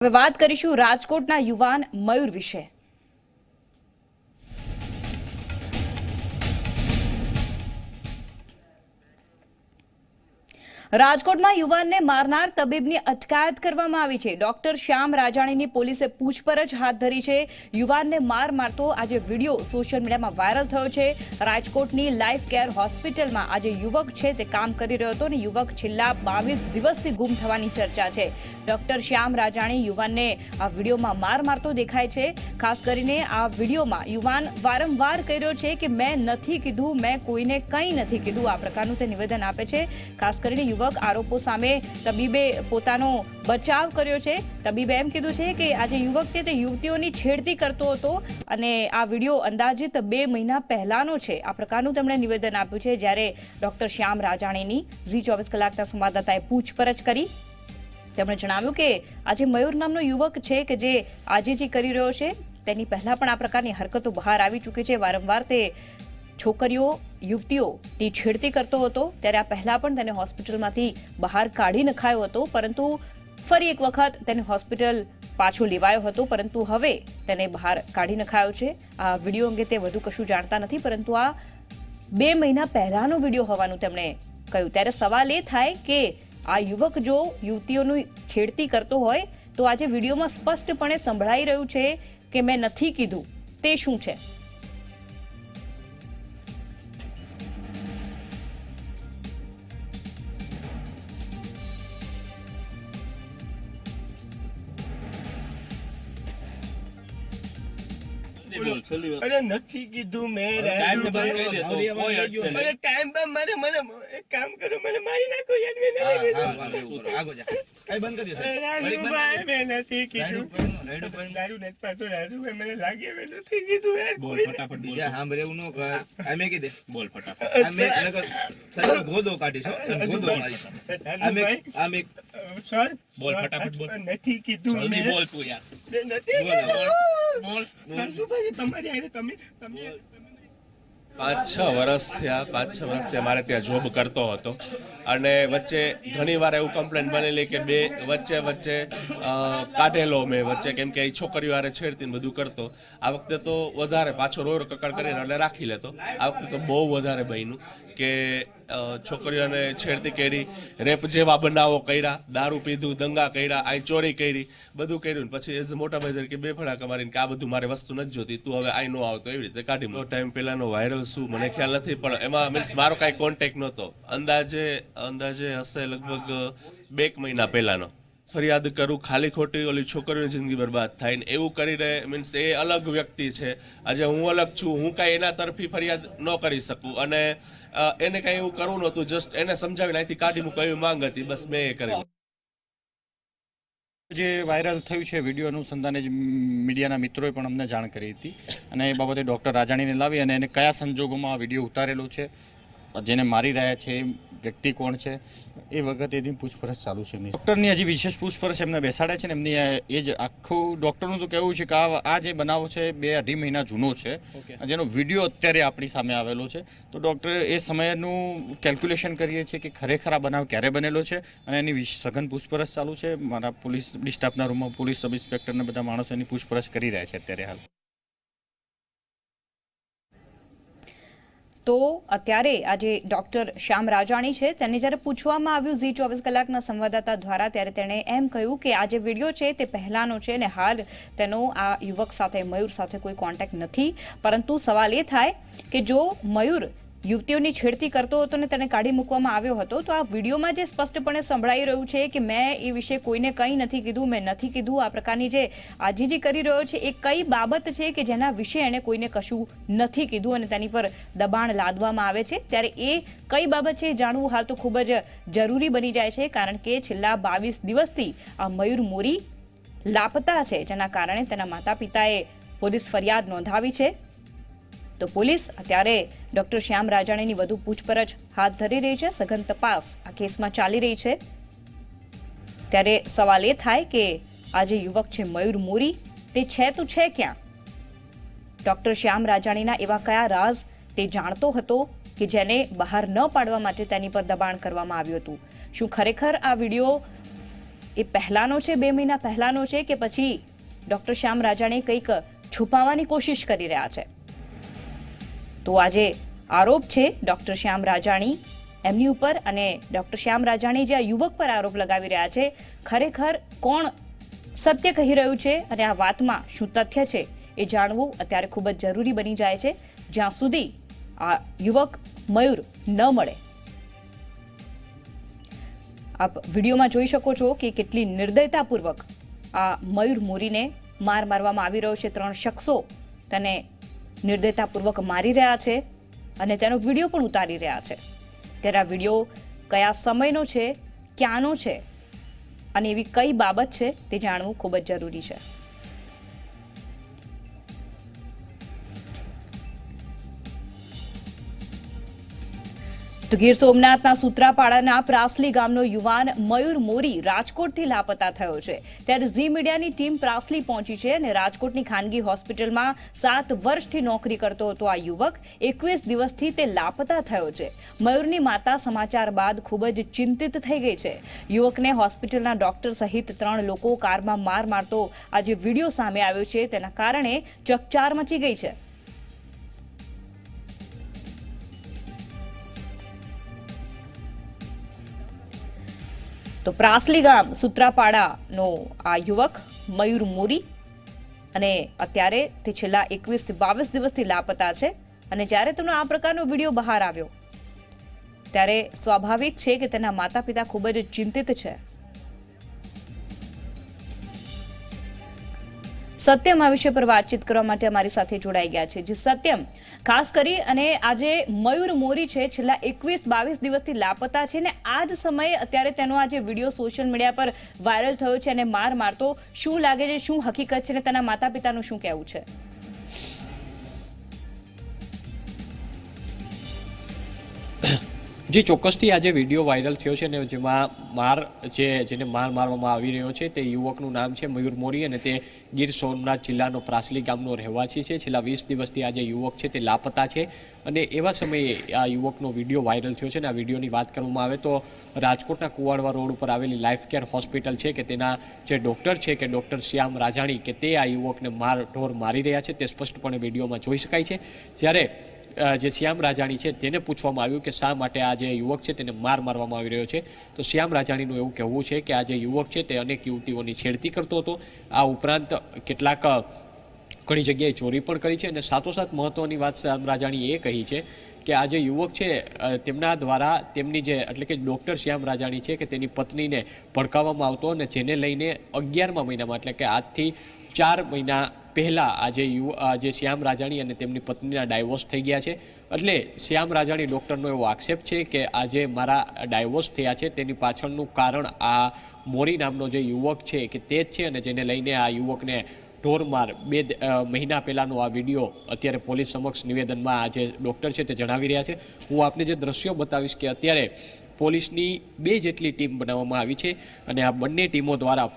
હવે વાત કરીશું રાજકોટના યુવાન મયુર વિશે। રાજકોટમાં યુવાનને મારનાર તબીબની અટકાયત કરવામાં આવી છે। ડોક્ટર શ્યામ રાજાણીની પોલીસે પૂછપરછ હાથ ધરી છે। યુવાનને માર મારતો આજે વિડિયો સોશિયલ મીડિયામાં વાયરલ થયો છે। રાજકોટની લાઈફ કેર હોસ્પિટલમાં આજે યુવક છે તે કામ કરી રહ્યો હતો અને યુવક છેલ્લા 22 દિવસથી ગુમ થવાની ચર્ચા છે। ડોક્ટર શ્યામ રાજાણી યુવાનને આ વિડિયોમાં માર મારતો દેખાય છે। ખાસ કરીને આ વિડિયોમાં યુવાન વારંવાર કહી રહ્યો છે કે મેં નથી કીધું, મેં કોઈને કંઈ નથી કીધું, આ પ્રકારનું તે નિવેદન આપે છે। ખાસ કરીને આરોપો સામે તબીબે પોતાનો બચાવ કર્યો છે। તબીબે એમ કીધું છે કે આજે યુવક છે તે યુવતીઓની છેડતી કરતો હતો અને આ વિડિયો અંદાજિત 2 મહિના પહેલાનો છે, આ પ્રકારનું તેમણે નિવેદન આપ્યું છે। જ્યારે ડોક્ટર શ્યામ રાજાણીની ઝી24 કલાકના સંવાદદાતાએ પૂછપરછ કરી, તેમણે જણાવ્યું કે આજે મયુર નામનો યુવક છે કે જે આજે જે કરી રહ્યો છે તેની પહેલા પણ આ પ્રકારની હરકતો બહાર આવી ચૂકી છે। વારંવાર તે છોકરીઓ યુવતીઓની છેડતી કરતો હતો, ત્યારે આ પહેલા પણ તેને હોસ્પિટલમાંથી બહાર કાઢી નખાયો હતો, પરંતુ ફરી એક વખત તેને હોસ્પિટલ પાછો લેવાયો હતો, પરંતુ હવે તેને બહાર કાઢી નખાયો છે। આ વિડીયો અંગે તે વધુ કશું જાણતા નથી, પરંતુ આ 2 મહિના પહેલાનો વિડીયો હોવાનું તેમણે કહ્યું। ત્યારે સવાલ એ થાય કે આ યુવક જો યુવતીઓની છેડતી કરતો હોય તો આજે વિડીયોમાં સ્પષ્ટપણે સંભળાઈ રહ્યું છે કે મેં નથી કીધું, તે શું છે? अरे नहीं कीधु मैं टाइम पे कह दे तो कोई अड़चन नहीं। अरे टाइम पे मारे मैंने एक काम करो, मैंने मारी ना कोई यार, मैंने आगो जा कई बंद कर दियो राजू भाई, मैं नहीं कीधु दारू नेट पातो राजू भाई, मैंने लागे मैं नहीं कीधु यार। बोल फटाफट बोल, हां बरे उनो आमे की दे बोल फटाफट आमे नगर सर गोदो काढी छो गोदो मारी आमे आमे सर बोल फटाफट बोल नहीं कीधु जल्दी बोल तू यार नहीं बोल राजू भाई તમારી આરે તમે 5-6 વર્ષ થયા મારે ત્યાં જોબ કરતો હતો અને વચ્ચે ઘણીવાર એવું કમ્પ્લેન બનેલી કે બે વચ્ચે કાઢેલો મેં વચ્ચે, કેમ કે એ છોકરીઓ હારે છેડતીને બધું કરતો। આ વખતે તો વધારે પાછો રોર કકડ કરીને એટલે રાખી લેતો। આ વખતે તો બહુ વધારે બન્યું કે છોકરીઓને છેડતી કરી, રેપ જેવા બનાવો કર્યા, દારૂ પીધું, દંગા કર્યા, આ ચોરી કરી, બધું કર્યું ને પછી એઝ મોટા ભાઈ તરીકે 2 ફડાકા મારીને કે આ બધું મારે વસ્તુ નથી જોતી, તું હવે આઈ નો આવતો, એવી રીતે કાઢી મૂકો। ટાઈમ પહેલાનો વાયરલ શું મને ખ્યાલ નથી, પણ એમાં મીન્સ મારો કાંઈ કોન્ટેક્ટ નહોતો। અંદાજે હશે લગભગ 2 મહિના પહેલાનો। ફરિયાદ કરું ખાલી ખોટી ઓલી છોકરીઓની જિંદગી બરબાદ થાય ને એવું કરીને, મીન્સ એ અલગ વ્યક્તિ છે, આજે હું અલગ છું, હું કાંઈ એના તરફી ફરિયાદ ન કરી શકું અને એને કાંઈ એવું કરવું નહોતું, જસ્ટ એને સમજાવીને અહીંથી કાઢી મૂકો એવી માંગ હતી, બસ મેં એ કરી। જે વાયરલ થયું છે વિડીયો અનુસંધાને મીડિયાના મિત્રોએ પણ અમને જાણ કરી હતી અને એ બાબતે ડૉક્ટર રાજાણીને લાવી અને એને કયા સંજોગોમાં આ વિડીયો ઉતારેલો છે, જેને મારી રહ્યા છે એ વ્યક્તિ કોણ છે, એ વખતે એની પૂછપરછ ચાલુ છે। ડૉક્ટરની હજી વિશેષ પૂછપરછ એમને બેસાડે છે ને એમની એ જ આખું ડૉક્ટરનું તો કહેવું છે કે આ જે બનાવ છે 2-2.5 મહિના જૂનો છે, જેનો વિડીયો અત્યારે આપણી સામે આવેલો છે। તો ડૉક્ટરે એ સમયનું કેલ્ક્યુલેશન કરીએ છીએ કે ખરેખર આ બનાવ ક્યારે બનેલો છે અને એની સઘન પૂછપરછ ચાલુ છે। મારા પોલીસ સ્ટાફના રૂમમાં પોલીસ સબ ઇન્સ્પેક્ટરને બધા માણસો એની પૂછપરછ કરી રહ્યા છે અત્યારે હાલ। તો અત્યારે આજે ડોક્ટર શ્યામ રાજાણી છે તેને જ્યારે પૂછવામાં આવ્યું ઝી24 કલાકના સંવાદદાતા દ્વારા, ત્યારે તેણે એમ કહ્યું કે આ જે વિડીયો છે તે પહેલાનો છે અને હાલ તેનો આ યુવક સાથે મયુર સાથે કોઈ કોન્ટેક્ટ નથી, પરંતુ સવાલ એ થાય કે જો મયુર યુવતીઓની છેડતી કરતો હતો ને તેને કાઢી મૂકવામાં આવ્યો હતો, તો આ વિડીયોમાં જે સ્પષ્ટપણે સંભળાઈ રહ્યું છે કે મેં એ વિશે કોઈને કંઈ નથી કીધું, મેં નથી કીધું, આ પ્રકારની જે આજીજી કરી રહ્યો છે એ કઈ બાબત છે કે જેના વિશે એણે કોઈને કશું નથી કીધું અને તેની પર દબાણ લાદવામાં આવે છે। ત્યારે એ કઈ બાબત છે જાણવું હાલ તો ખૂબ જ જરૂરી બની જાય છે, કારણ કે છેલ્લા 22 દિવસથી આ મયુર મોરી લાપતા છે, જેના કારણે તેના માતા પિતાએ પોલીસ ફરિયાદ નોંધાવી છે। તો પોલીસ અત્યારે ડોક્ટર શ્યામ રાજાણીની વધુ પૂછપરછ હાથ ધરી રહી છે, સઘન તપાસ આ કેસમાં ચાલી રહી છે। ત્યારે સવાલ એ થાય કે આ જે યુવક છે મયુર મોરી, તે છે તો છે ક્યાં? ડોક્ટર શ્યામ રાજાણીના એવા કયા રાઝ તે જાણતો હતો કે જેને બહાર ન પાડવા માટે તેની પર દબાણ કરવામાં આવ્યું હતું? શું ખરેખર આ વિડીયો એ પહેલાનો છે, 2 મહિના પહેલાનો છે, કે પછી ડોક્ટર શ્યામ રાજાણી કંઈક છુપાવવાની કોશિશ કરી રહ્યા છે? તો આજે આરોપ છે ડોક્ટર શ્યામ રાજાણી એમની ઉપર, અને ડોક્ટર શ્યામ રાજાણી જે આ યુવક પર આરોપ લગાવી રહ્યા છે, ખરેખર કોણ સત્ય કહી રહ્યું છે અને આ વાતમાં શું તથ્ય છે એ જાણવું અત્યારે ખૂબ જ જરૂરી બની જાય છે, જ્યાં સુધી આ યુવક મયુર ન મળે. આપ વિડીયોમાં જોઈ શકો છો કે કેટલી નિર્દયતાપૂર્વક આ મયુર મોરીને મારવામાં આવી રહ્યો છે. 3 શખ્સો તેને નિર્દયતાપૂર્વક મારી રહ્યા છે અને તેનો વિડીયો પણ ઉતારી રહ્યા છે. ત્યારે આ વિડીયો કયા સમયનો છે, ક્યાંનો છે અને એવી કઈ બાબત છે તે જાણવું ખૂબ જ જરૂરી છે. તો ગીર સોમનાથના સૂત્રાપાડાના પ્રાસલી ગામનો યુવાન મયુર મોરી રાજકોટથી લાપતા થયો છે. ત્યારે ઝી મીડિયાની ટીમ પ્રાસલી પહોંચી છે અને રાજકોટની ખાનગી હોસ્પિટલમાં 7 વર્ષથી નોકરી કરતો હતો આ યુવક 21 દિવસથી તે લાપતા થયો છે. મયુરની માતા સમાચાર બાદ ખૂબ જ ચિંતિત થઈ ગઈ છે. યુવકને હોસ્પિટલના ડોક્ટર સહિત 3 લોકો કારમાં માર મારતો આ જે વિડીયો સામે આવ્યો છે તેના કારણે ચકચાર મચી ગઈ છે. તો પ્રાસલી ગામ સૂત્રાપાડાનો આ યુવક મયુર મોરી, અને અત્યારે તે છેલ્લા 21-22 દિવસથી લાપતા છે. અને જ્યારે તેનો આ પ્રકારનો વિડીયો બહાર આવ્યો ત્યારે સ્વાભાવિક છે કે તેના માતા પિતા ખૂબ જ ચિંતિત છે. સત્યમ આ વિષય પર વાતચીત કરવા માટે અમારી સાથે જોડાઈ ગયા છે. જે સત્યમ, ખાસ કરી અને આજે મયુર મોરી છે છેલ્લા 21-22 દિવસથી લાપતા છે ને આ જ સમયે અત્યારે તેનો આ જે વિડીયો સોશિયલ મીડિયા પર વાયરલ થયો છે અને માર મારતો, શું લાગે છે, શું હકીકત છે ને તેના માતા પિતાનું શું કહેવું છે? જે ચોક્કસથી આજે વિડીયો વાયરલ થયો છે ને જેમાં જેને મારવામાં આવી રહ્યો છે તે યુવકનું નામ છે મયુર મોરી અને તે ગીર સોમનાથ જિલ્લાનો પ્રાસલી ગામનો રહેવાસી છે. છેલ્લા 20 દિવસથી આ જે યુવક છે તે લાપતા છે અને એવા સમયે આ યુવકનો વિડીયો વાયરલ થયો છે. અને આ વિડીયોની વાત કરવામાં આવે તો રાજકોટના કુવાડવા રોડ ઉપર આવેલી લાઈફ કેર હોસ્પિટલ છે કે તેના જે ડૉક્ટર છે કે ડૉક્ટર શ્યામ રાજાણી કે તે આ યુવકને ઢોર મારી રહ્યા છે તે સ્પષ્ટપણે વિડીયોમાં જોઈ શકાય છે. જ્યારે જે શ્યામ રાજાણી છે તેને પૂછવામાં આવ્યું કે શા માટે આ જે યુવક છે તેને મારવામાં આવી રહ્યો છે, તો શ્યામ રાજાણીનું એવું કહેવું છે કે આ જે યુવક છે તે અનેક યુવતીઓની છેડતી કરતો હતો. આ ઉપરાંત કેટલાક ઘણી જગ્યાએ ચોરી પણ કરી છે. અને સાથોસાથ મહત્વની વાત શ્યામ રાજાણી એ કહી છે કે આ જે યુવક છે તેમના દ્વારા તેમની જે એટલે કે ડૉક્ટર શ્યામ રાજાણી છે કે તેની પત્નીને ભડકાવવામાં આવતો અને જેને લઈને 11મા મહિનામાં એટલે કે આજથી 4 મહિના પહેલાં આજે શ્યામ રાજાણી અને તેમની પત્નીના ડાયવોર્સ થઈ ગયા છે. એટલે શ્યામ રાજાણી ડૉક્ટરનો એવો આક્ષેપ છે કે આજે મારા ડાયવોર્સ થયા છે તેની પાછળનું કારણ આ મોરી નામનો જે યુવક છે કે તે જ છે. અને જેને લઈને આ યુવકને ઢોરમાર 2 મહિના પહેલાંનો આ વિડીયો અત્યારે પોલીસ સમક્ષ નિવેદનમાં આ જે ડૉક્ટર છે તે જણાવી રહ્યા છે. હું આપને જે દ્રશ્યો બતાવીશ કે અત્યારે પોલીસની 2 જેટલી ટીમ બનાવવામાં આવી છે અને આ બંને ટીમો દ્વારા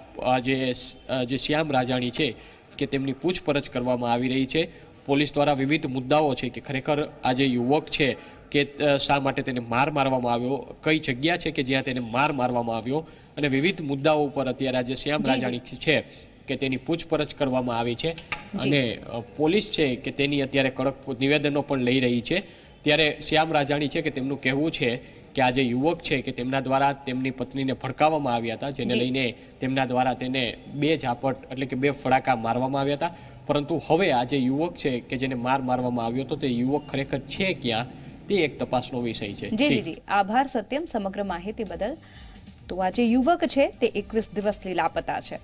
જે શ્યામ રાજાણી છે કે તેમની પૂછપરછ કરવામાં આવી રહી છે. પોલીસ દ્વારા વિવિધ મુદ્દાઓ છે કે ખરેખર આ જે યુવક છે કે શા માટે તેને મારવામાં આવ્યો, કઈ જગ્યા છે કે જ્યાં તેને મારવામાં આવ્યો, અને વિવિધ મુદ્દાઓ ઉપર અત્યારે આ જે શ્યામ રાજાણી છે કે તેની પૂછપરછ કરવામાં આવી છે. અને પોલીસ છે કે તેની અત્યારે કડક નિવેદનો પણ લઈ રહી છે. ત્યારે શ્યામ રાજાણી છે કે તેમનું કહેવું છે કે આ જે યુવક છે કે તેમના દ્વારા તેમની પત્નીને ભડકાવવામાં આવ્યા હતા, જેને લઈને તેમના દ્વારા તેને 2 ઝાપટ એટલે કે 2 ફડાકા મારવામાં આવ્યા હતા. પરંતુ હવે આ જે યુવક છે કે જેને મારવામાં આવ્યો હતો તે યુવક ખરેખર છે ક્યાં તે એક તપાસનો વિષય છે. જી, આભાર સત્યમ સમગ્ર માહિતી બદલ. તો આ જે યુવક છે તે 21 દિવસથી લાપતા છે.